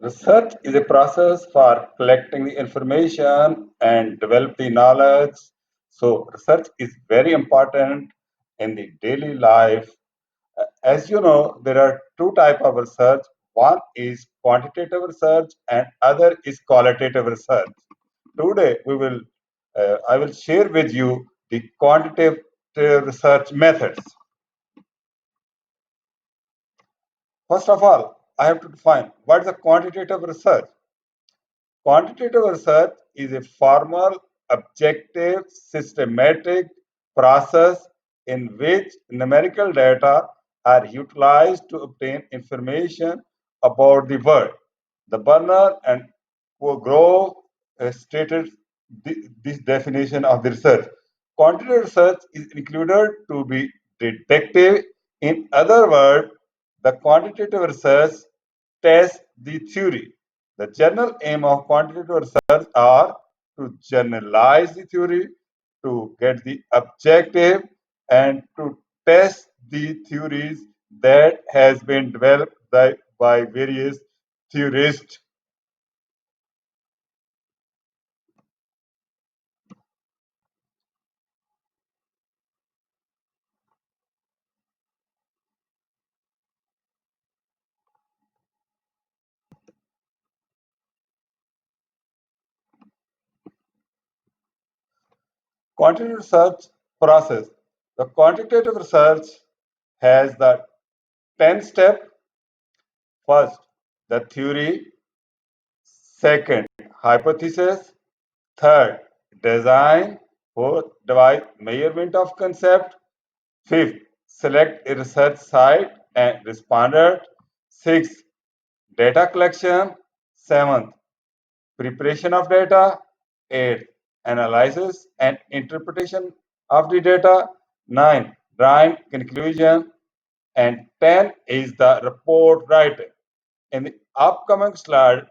Research is a process for collecting the information and develop the knowledge. So research is very important in the daily life. As you know, there are two type of research. One is quantitative research and other is qualitative research. Today I will share with you the quantitative research methods. First of all, I have to define what is a quantitative research. Quantitative research is a formal, objective, systematic process in which numerical data are utilized to obtain information about the world. The Burner and Grove stated this definition of the research. Quantitative research is included to be deductive. In other words, the quantitative research tests the theory. The general aim of quantitative research are to generalize the theory, to get the objective, and to test the theories that has been developed by various theorists. Quantitative research process. The quantitative research has the 10 step. First, the theory. Second, hypothesis. Third, design. Fourth, device measurement of concept. Fifth, select a research site and respondent. Sixth, data collection. Seventh, preparation of data. Eighth, analysis and interpretation of the data. Nine, drawing conclusion. And 10 is the report writing. In the upcoming slide,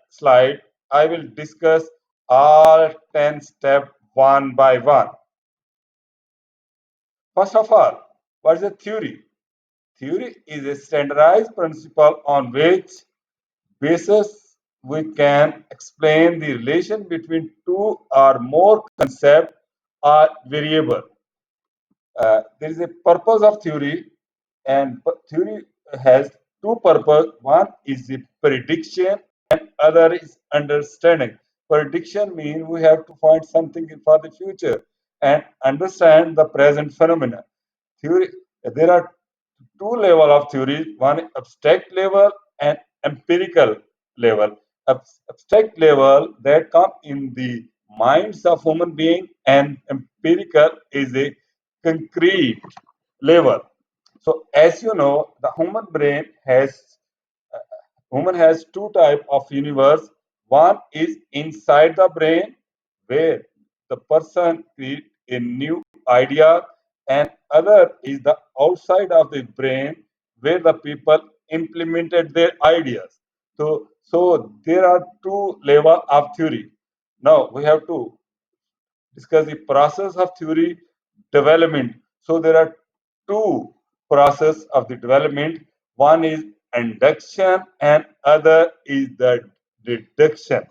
I will discuss all 10 steps one by one. First of all, what is a theory? Theory is a standardized principle on which basis we can explain the relation between two or more concepts or variable. There is a purpose of theory, and theory has two purposes. One is the prediction and other is understanding. Prediction means we have to find something for the future and understand the present phenomena. Theory, there are two level of theory, one abstract level and empirical level. Abstract level that come in the minds of human being, and empirical is a concrete level. So as you know, the human has two type of universe. One is inside the brain, where the person create a new idea, and other is the outside of the brain, where the people implemented their ideas. So there are two level of theory. Now we have to discuss the process of theory development. So there are two process of the development. One is induction and other is the deduction.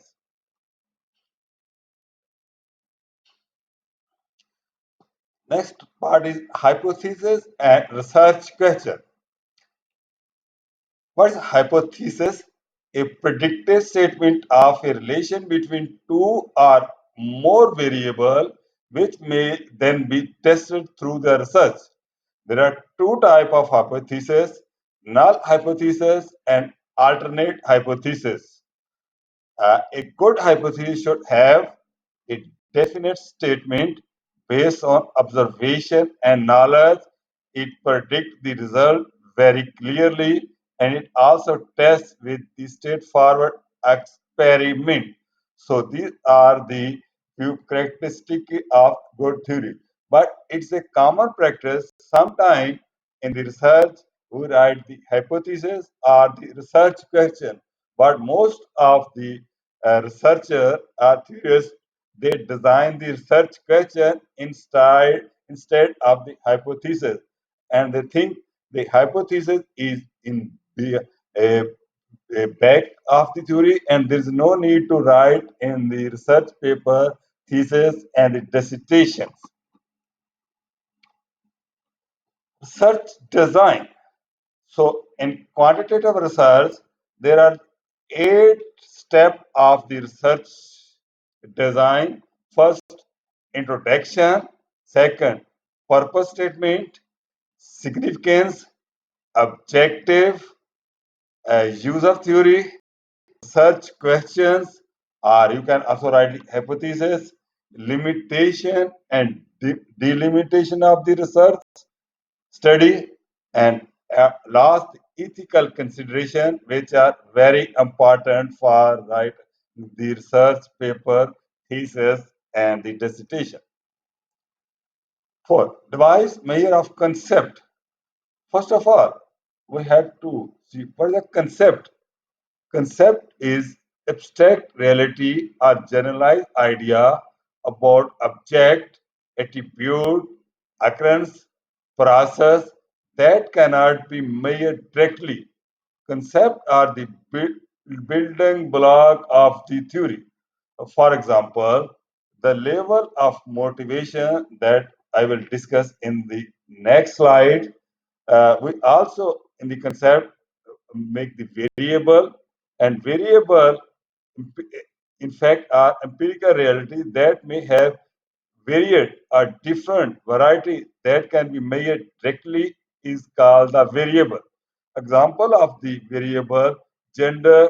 Next part is hypothesis and research question. What is hypothesis? A predictive statement of a relation between two or more variables which may then be tested through the research. There are two types of hypothesis: null hypothesis and alternate hypothesis. A good hypothesis should have a definite statement based on observation and knowledge. It predicts the result very clearly, and it also tests with the straightforward experiment. So these are the few characteristics of good theory. But it's a common practice sometimes in the research we write the hypothesis or the research question. But most of the researcher or theorists, they design the research question instead of the hypothesis, and they think the hypothesis is in the a back of the theory, and there is no need to write in the research paper, thesis, and the dissertations. Research design. So in quantitative research, there are 8 steps of the research design. First, introduction. Second, purpose statement, significance, objective, use of theory, search questions, or you can also write hypothesis, limitation and delimitation of the research study, and last, ethical consideration, which are very important for write the research paper, thesis, and the dissertation. Four, device measure of concept. First of all, we have to see what is the concept. Concept is abstract reality or generalized idea about object, attribute, occurrence, process that cannot be measured directly. Concepts are the building block of the theory. For example, the level of motivation that I will discuss in the next slide. We also, in the concept, make the variable, and variable in fact are empirical reality that may have varied or different variety that can be measured directly is called the variable. Example of the variable: gender,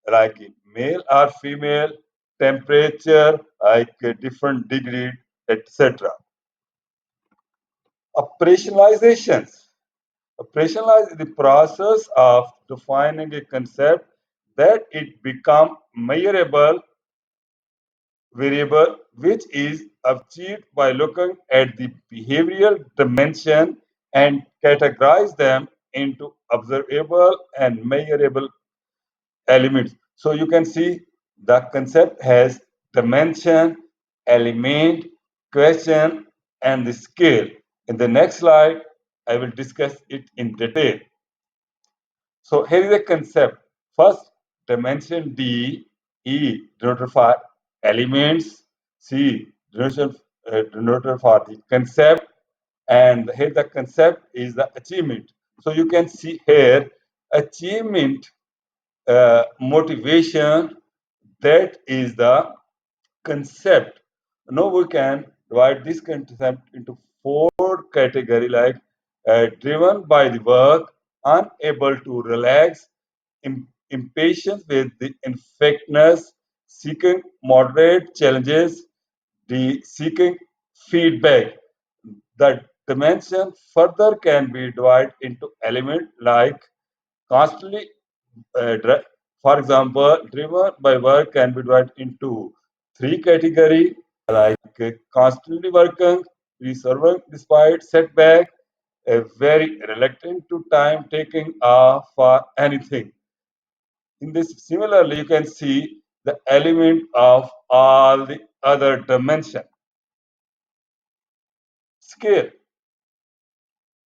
like male or female; temperature, like a different degree, etc. Operationalizations. Operationalize is the process of defining a concept that it become measurable variable, which is achieved by looking at the behavioral dimension and categorize them into observable and measurable elements. So you can see the concept has dimension, element, question, and the scale. In the next slide, I will discuss it in detail. So here is a concept. First, dimension D, E denoted for elements, C denoted for the concept, and here the concept is the achievement. So you can see here achievement, motivation, that is the concept. Now we can divide this concept into 4 categories, like driven by the work, unable to relax, impatient with the infectness, seeking moderate challenges, the seeking feedback. The dimension further can be divided into elements like constantly, for example, driven by work can be divided into 3 categories, like constantly working, preserving despite setback, very reluctant to time taking for anything. In this, similarly, you can see the element of all the other dimension. Scale.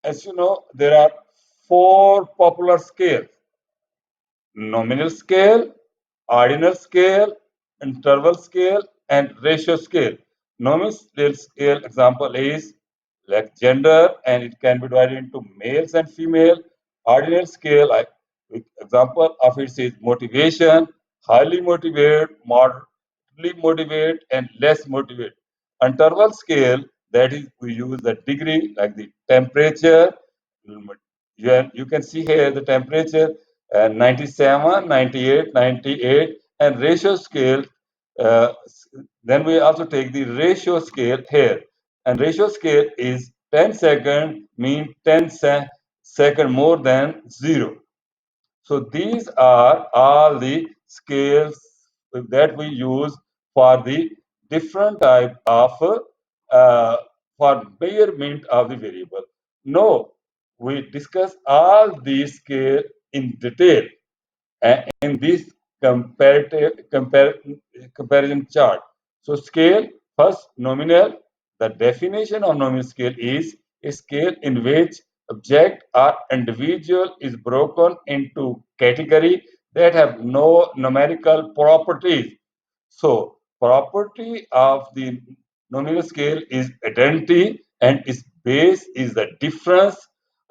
As you know, there are 4 popular scales: nominal scale, ordinal scale, interval scale, and ratio scale. Nominal scale example is like gender, and it can be divided into males and female. Ordinal scale, like example of it is motivation, highly motivated, moderately motivated, and less motivated. Interval scale, that is, we use the degree, like the temperature. You can see here the temperature, 97, 98, 98, and ratio scale. Uh, then we also take the ratio scale here, and ratio scale is 10 second mean 10 second more than 0. So these are all the scales that we use for the different type of for measurement of the variable. Now we discuss all these scale in detail in this comparison chart. So scale, first nominal. The definition of nominal scale is a scale in which object or individual is broken into category that have no numerical properties. So, property of the nominal scale is identity, and its base is the difference.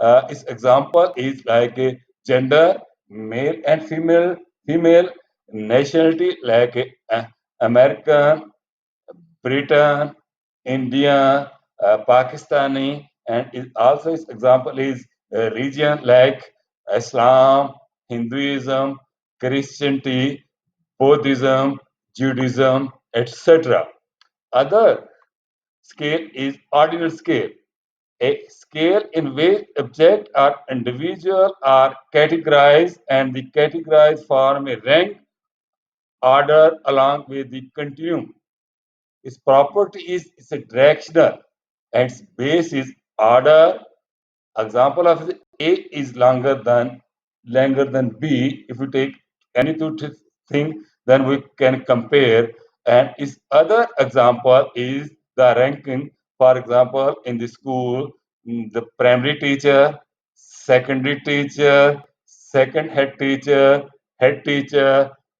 Its example is like a gender, male and female, nationality like American, Britain, India, Pakistani, and also its example is region like Islam, Hinduism, Christianity, Buddhism, Judaism, etc. Other scale is ordinal scale, a scale in which object or individual are categorized and the categorized form a rank order along with the continuum. Its property is it's a directional and its base is order. Example of the A is longer than B. If we take any two thing, then we can compare. And its other example is the ranking. For example, in the school, the primary teacher, secondary teacher, second head teacher,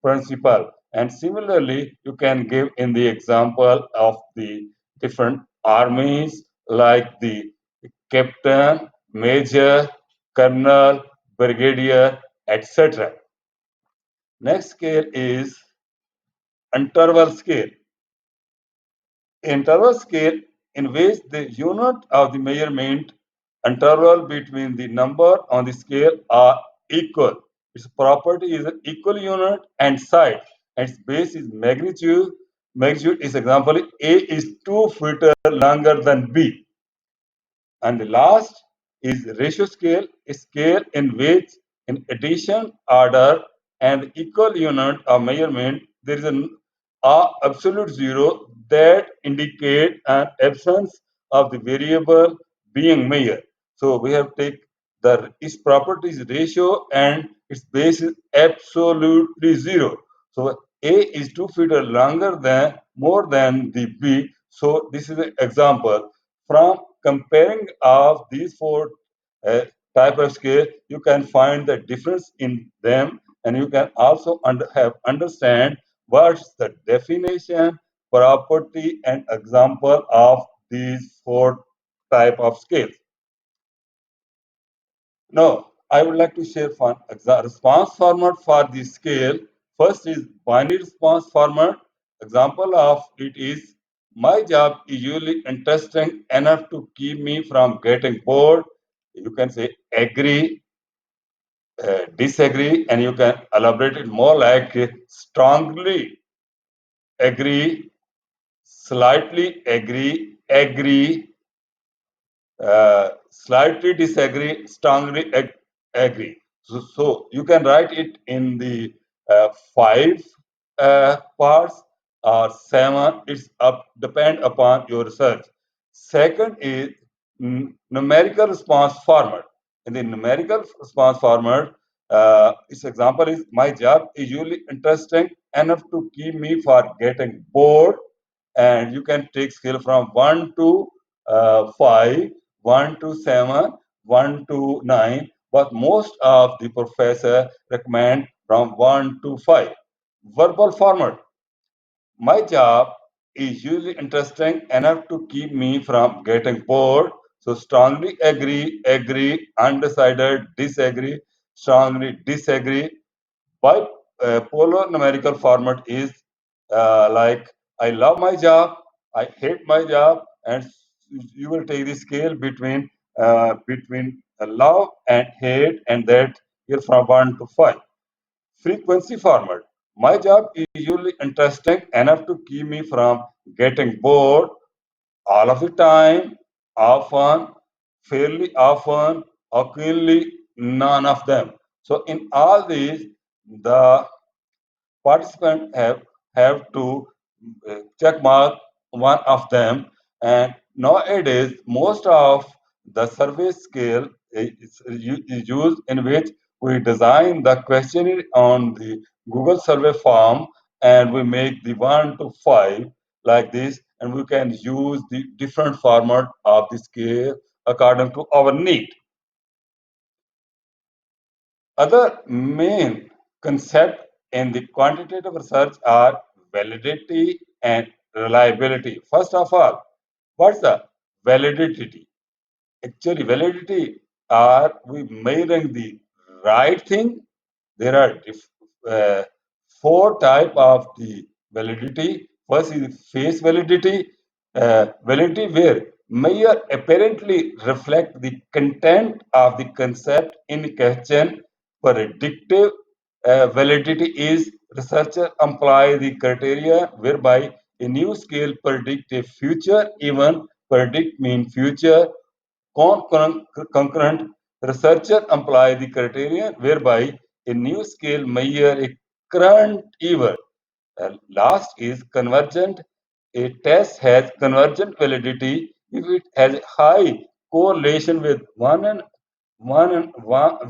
principal. And similarly, you can give in the example of the different armies like the captain, major, colonel, brigadier, etc. Next scale is interval scale. Interval scale in which the unit of the measurement interval between the number on the scale are equal. Its property is an equal unit and side, and its base is magnitude. Magnitude is example A is 2 feet longer than B. And the last is ratio scale, a scale in which, in addition, order, and equal unit of measurement, there is a absolute zero that indicate an absence of the variable being measured. So we have take its properties ratio and its base is absolutely zero. So A is 2 feet longer than more than the B. So this is an example. From comparing of these four uh, type of scale, you can find the difference in them, and you can also understand what's the definition, property, and example of these four type of scales. Now, I would like to share one response format for the scale. First is binary response format. Example of it is my job is usually interesting enough to keep me from getting bored. You can say agree, disagree, and you can elaborate it more like strongly agree, slightly agree, slightly disagree, strongly agree. So you can write it in the five parts or seven. It's up depend upon your research. Second is numerical response format. In the numerical response format, its example is my job is usually interesting enough to keep me for getting bored, and you can take scale from 1 to 5, 1 to 7, 1 to 9, but most of the professor recommend from 1 to 5. Verbal format. My job is usually interesting enough to keep me from getting bored. So strongly agree, undecided, disagree, strongly disagree. By polar numerical format is like I love my job, I hate my job, and you will take the scale between love and hate, and that here from 1 to 5. Frequency format. My job is usually interesting enough to keep me from getting bored all of the time, often, fairly often, occasionally, none of them. So in all these, the participants have to check mark one of them. And nowadays most of the survey scale is used in which we design the questionnaire on the Google survey form, and we make the 1 to 5 like this, and we can use the different format of the scale according to our need. Other main concept in the quantitative research are validity and reliability. First of all, what's the validity? Actually, validity are we measuring the right thing. There are uh, four type of the validity. First is face validity, validity where measure apparently reflect the content of the concept in question. Predictive validity is researcher apply the criteria whereby a new scale predict a future event. Predict mean future. Concurrent researcher apply the criterion whereby a new scale measure a current event. Last is convergent. A test has convergent validity if it has high correlation with one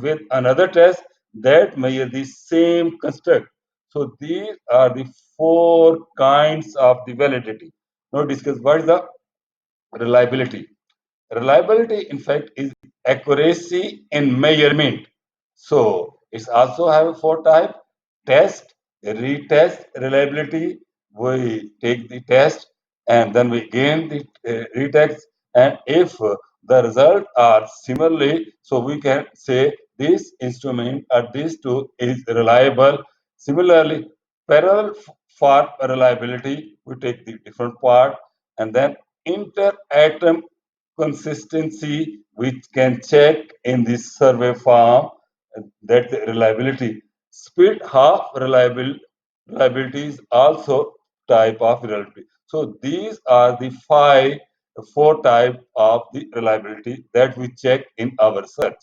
with another test that measure the same construct. So these are the four kinds of the validity. Now discuss what is the reliability. Reliability, in fact, is accuracy in measurement. So it's also have four type: test, retest, reliability. We take the test and then we gain the retest. And if the result are similarly, so we can say this instrument or this tool is reliable. Similarly, parallel for reliability, we take the different part and then inter-atom consistency which can check in this survey form that the reliability. Speed half reliability is also type of reliability. So these are the four type of the reliability that we check in our search.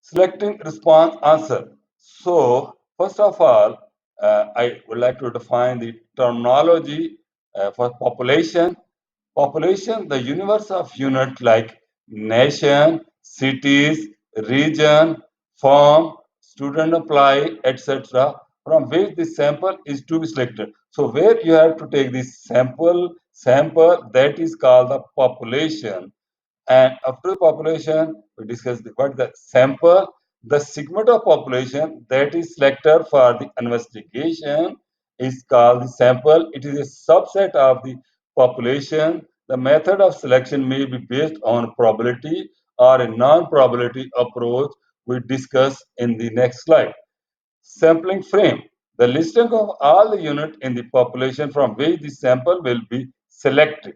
Selecting response answer. So first of all, I would like to define the terminology for population. Population, the universe of unit like nation, cities, region, firm, student apply, etc., from which the sample is to be selected. So where you have to take this sample that is called the population. And after the population, we discuss what the sample, the segment of population that is selected for the investigation is called the sample. It is a subset of the population. The method of selection may be based on probability or a non-probability approach we discuss in the next slide. Sampling frame, the listing of all the units in the population from which the sample will be selected.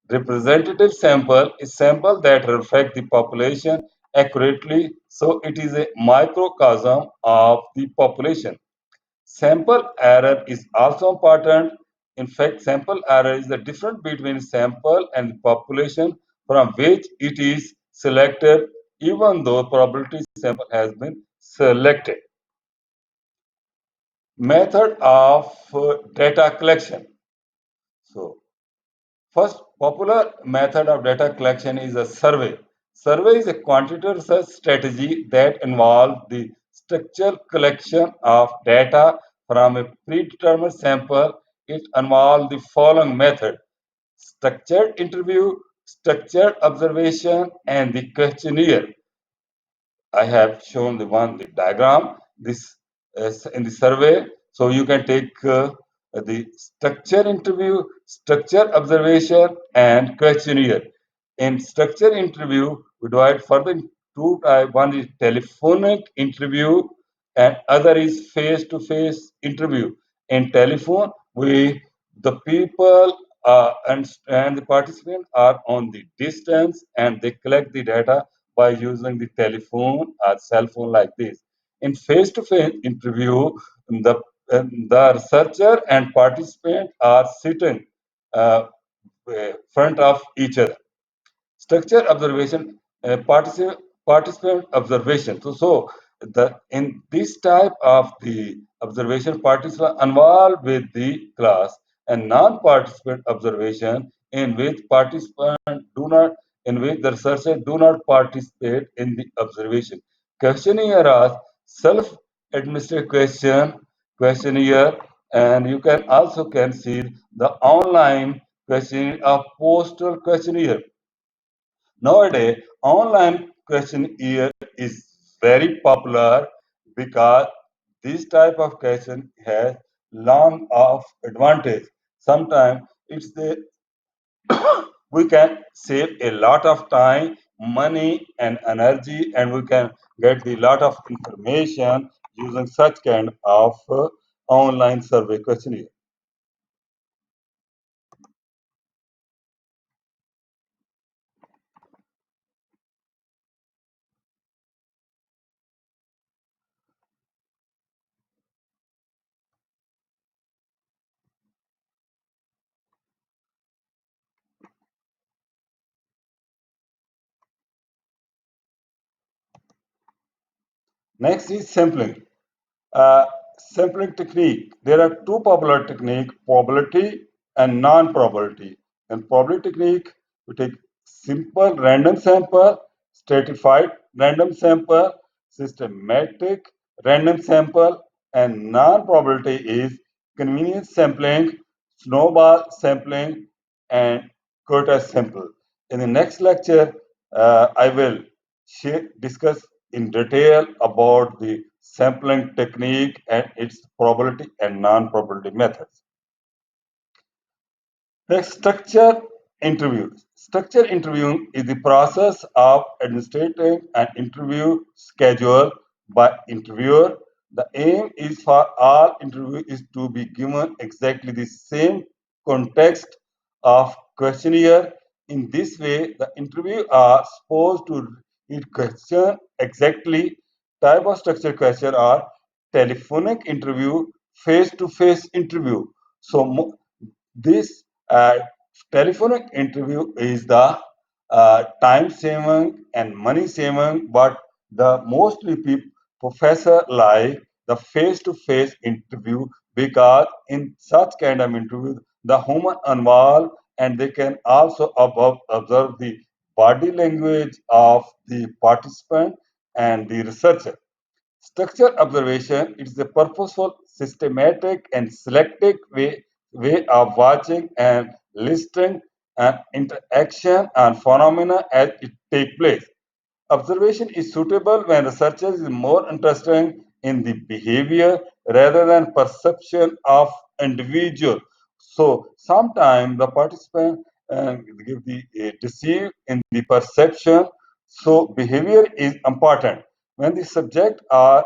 Representative sample is sample that reflect the population accurately, so it is a microcosm of the population. Sample error is also important. In fact, sample error is the difference between sample and the population from which it is selected, even though probability sample has been selected. Method of data collection. So, first popular method of data collection is a survey. Survey is a quantitative research strategy that involves the structured collection of data from a predetermined sample. It involves the following method: structured interview, structured observation, and the questionnaire. I have shown the diagram this in the survey. So you can take the structure interview, structure observation, and questionnaire. In structure interview, we divide further in two types. One is telephonic interview, and other is face-to-face interview. In telephone, we the people and the participants are on the distance, and they collect the data by using the telephone or cell phone like this. In face-to-face interview, the the researcher and participant are sitting uh, front of each other. Structure observation, participant observation. So the in this type of the observation, participants involved with the class, and non-participant observation in which participants do not, in which the researcher do not participate in the observation. Questionnaire are self-administered questionnaire, and you can also can see the online questionnaire of postal questionnaire. Nowadays, online questionnaire is very popular. because this type of question has long of advantage. Sometimes it's the we can save a lot of time, money, and energy, and we can get the lot of information using such kind of online survey questionnaire. Next is sampling. Uh, Sampling technique. There are two popular techniques, probability and non-probability. In probability technique, we take simple random sample, stratified random sample, systematic random sample, and non-probability is convenience sampling, snowball sampling, and Curtis sample. In the next lecture, I will discuss in detail about the sampling technique and its probability and non-probability methods. Next, structure interview. Structure interviewing is the process of administrating an interview schedule by interviewer. The aim is for all interviewees to be given exactly the same context of questionnaire. In this way, the interview are supposed to read question exactly. Type of structure question are telephonic interview, face-to-face interview. So this telephonic interview is the time saving and money saving, but the mostly people professor like the face-to-face interview because in such kind of interview the human involved and they can also observe the body language of the participant and the researcher. Structure observation is a purposeful, systematic, and selective way of watching and listening an interaction and phenomena as it take place. Observation is suitable when researchers is more interested in the behavior rather than perception of individual. So sometimes the participant give the deceive in the perception. So behavior is important. When the subject are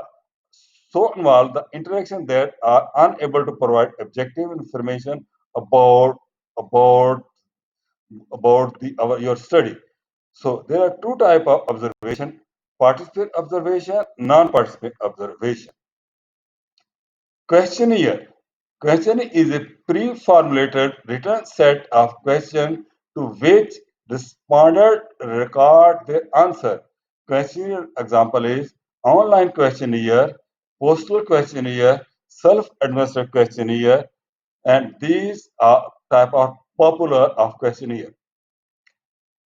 so involved, the interaction that are unable to provide objective information about about your study. So there are two type of observation: participant observation, non-participant observation. Questionnaire. Questionnaire is a pre-formulated written set of questions to which respondent record their answer. Questionnaire example is online questionnaire, postal questionnaire, self-administered questionnaire, and these are type of popular of questionnaire.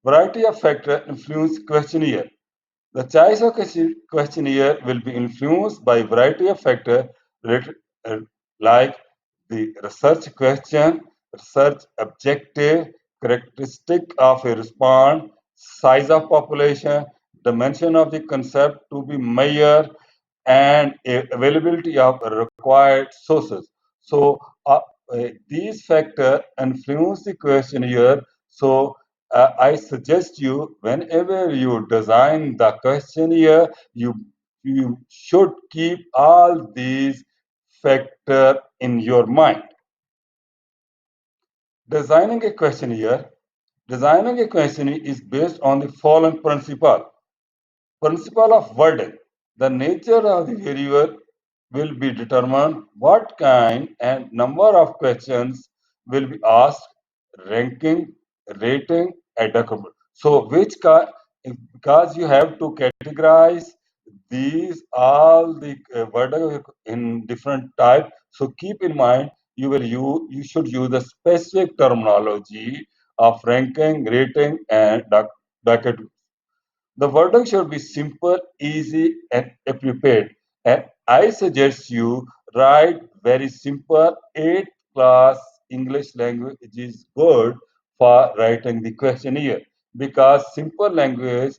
Variety of factors influence questionnaire. The choice of questionnaire will be influenced by a variety of factors uh, like the research question, research objective, characteristic of a response, size of population, dimension of the concept to be measured, and availability of required sources. So these factors influence the questionnaire. So I suggest you whenever you design the questionnaire, you should keep all these factors in your mind. Designing a questionnaire. Designing a questionnaire is based on the following principle. Principle of wording. The nature of the variable will be determined what kind and number of questions will be asked, ranking, rating, and document. So because you have to categorize these all the wording in different type. So keep in mind you should use the specific terminology of ranking, rating, and document. The wording should be simple, easy, and appropriate. And I suggest you write very simple 8th class English language is good for writing the questionnaire because simple language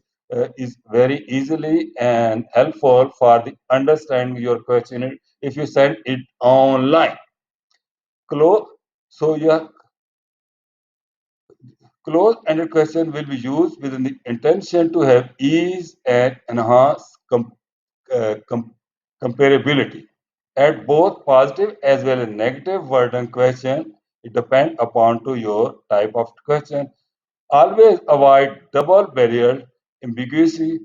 is very easily and helpful for the understanding your question if you send it online. Close, so your close-ended question will be used with the intention to have ease and enhance uh, com- comparability. At both positive as well as negative wording question, it depends upon to your type of question. Always avoid double barrel, ambiguity,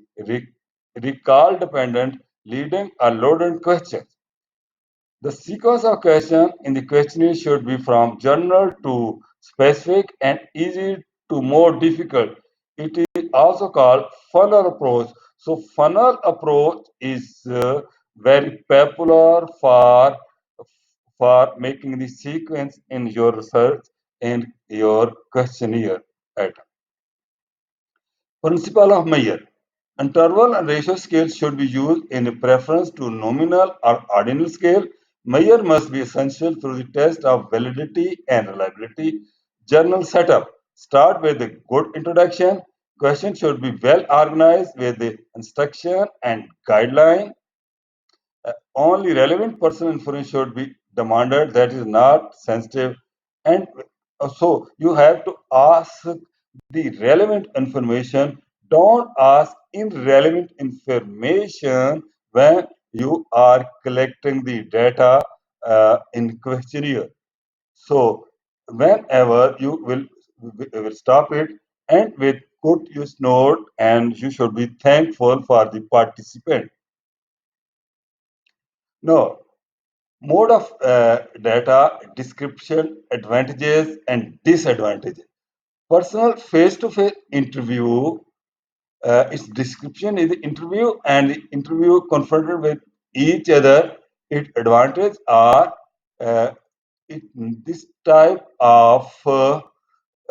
recall dependent, leading or loaded questions. The sequence of questions in the questionnaire should be from general to specific and easy to more difficult. It is also called funnel approach. So funnel approach is very popular for making the sequence in your research and your questionnaire item. Principle of Meyer. Interval and ratio scales should be used in preference to nominal or ordinal scale. Meyer must be essential through the test of validity and reliability. Journal setup. Start with a good introduction. Question should be well organized with the instruction and guideline. Only relevant personal information should be demanded that is not sensitive, and so you have to ask the relevant information. Don't ask irrelevant information when you are collecting the data in questionnaire. So whenever you will stop it and with good use note, and you should be thankful for the participant. No, mode of data description, advantages and disadvantages. Personal face-to-face interview, its description is the interview and the interview confronted with each other. Its advantages are uh, this type of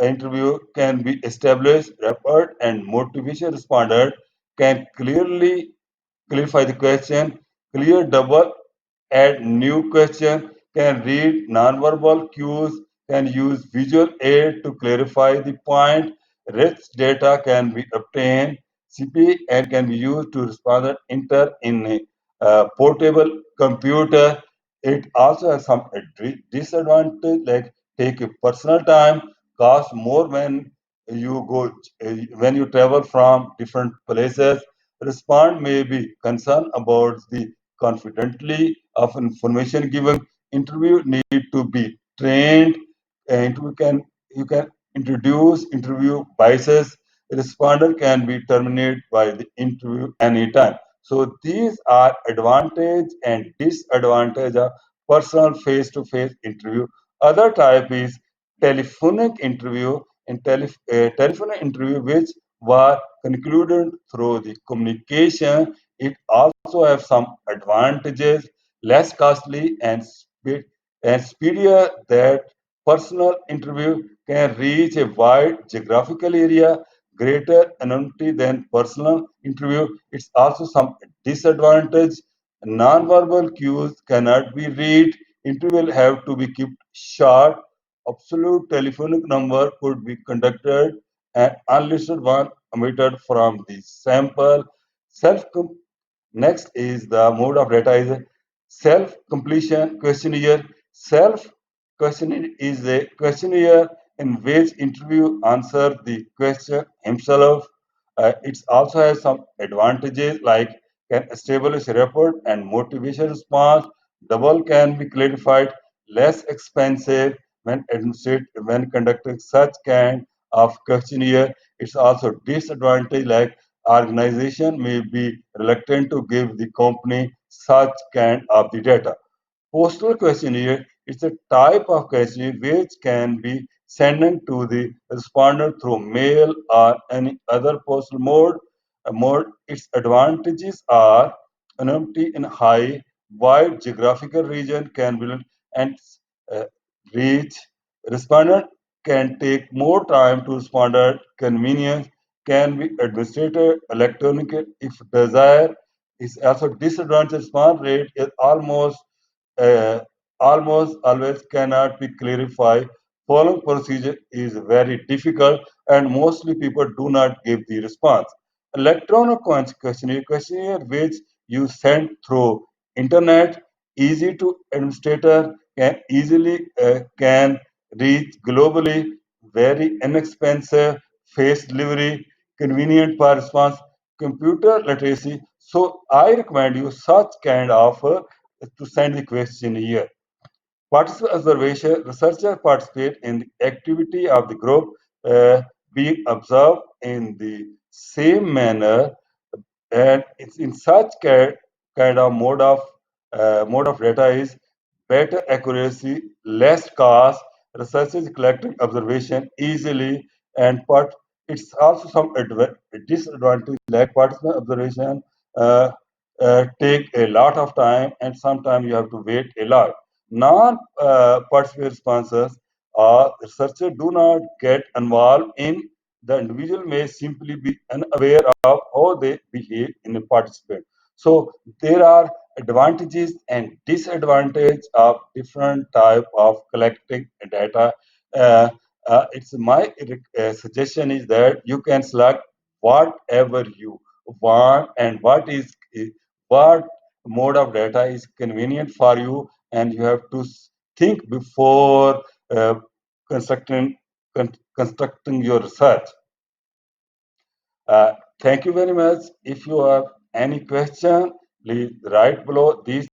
interview can be established, rapport and motivation responded can clearly clarify the question, clear double, add new question, can read nonverbal cues, can use visual aid to clarify the point, rich data can be obtained, CP and can be used to respond and enter in a portable computer. It also has some disadvantage like take a personal time, cost more you go when you travel from different places. Respond may be concerned about the confidently of information given. Interview need to be trained, and you can introduce interview biases. Responder can be terminated by the interview anytime. So these are advantage and disadvantage of personal face-to-face interview. Other type is telephonic interview. In telephonic interview which were concluded through the communication, it also have some advantages, less costly and speedier that personal interview can reach a wide geographical area, greater anonymity than personal interview. It's also some disadvantage. Non-verbal cues cannot be read. Interview will have to be kept short. Absolute telephonic number could be conducted and unlisted one omitted from the sample. Self Next is the mode of data is self-completion questionnaire. Self-questionnaire is a questionnaire in which interview answer the question himself. It also has some advantages like can establish rapport and motivation response. Double can be clarified, less expensive when administered when conducting such kind of questionnaire. It's also disadvantage like organization may be reluctant to give the company such kind of the data. Postal questionnaire is a type of questionnaire which can be sent to the respondent through mail or any other postal mode. Its advantages are anonymity in high, wide geographical region can be and uh, reach. Respondent can take more time to respond at convenience, can be administered electronically if desired. Is also disadvantage response rate is uh, almost always cannot be clarified. Following procedure is very difficult and mostly people do not give the response. electronic questionnaire which you send through internet, easy to administrator, can easily can reach globally, very inexpensive, face delivery, convenient for response, computer literacy. So I recommend you such kind of to send the questionnaire. Participant observation, researchers participate in the activity of the group, being observed in the same manner, and it's in such kind of mode of data is better accuracy, less cost, researchers collecting observation easily, and but it's also some disadvantage like participant observation uh, take a lot of time, and sometimes you have to wait a lot. Non participant sponsors or researchers do not get involved in, the individual may simply be unaware of how they behave in a participant. So there are advantages and disadvantages of different type of collecting data. Uh, it's my suggestion is that you can select whatever you want and what mode of data is convenient for you, and you have to think before uh, constructing constructing your research. Uh, Thank you very much. If you have any question, please write below. These